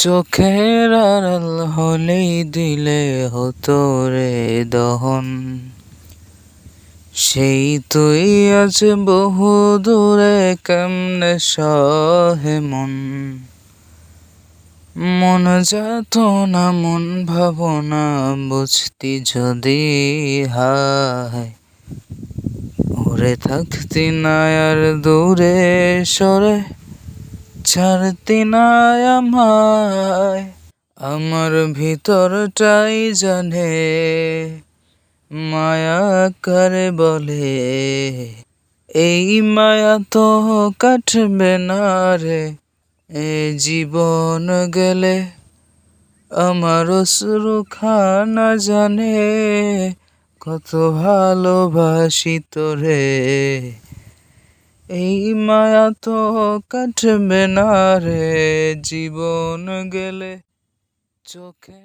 চোখের আড়াল হলেই দিলে হতো রে দহন, সেই তুই আজ বহু দূরে কেমনে সহে মন। মন যেত না মন ভাবনা বুঝতি যদি হায়, ওরে থাকতি না আর দূরে সরে ছাড়তি না আমায়। আমার ভিতরটাই জানে মায়া কারে বলে, এই মায়া তো কাটবে না রে এ জীবন গেলে। আমার অশ্রুখানা জানে কত ভালোবাসি তোরে, এই মায়া তো কাটবে না রে জীবন গেলে। চোখে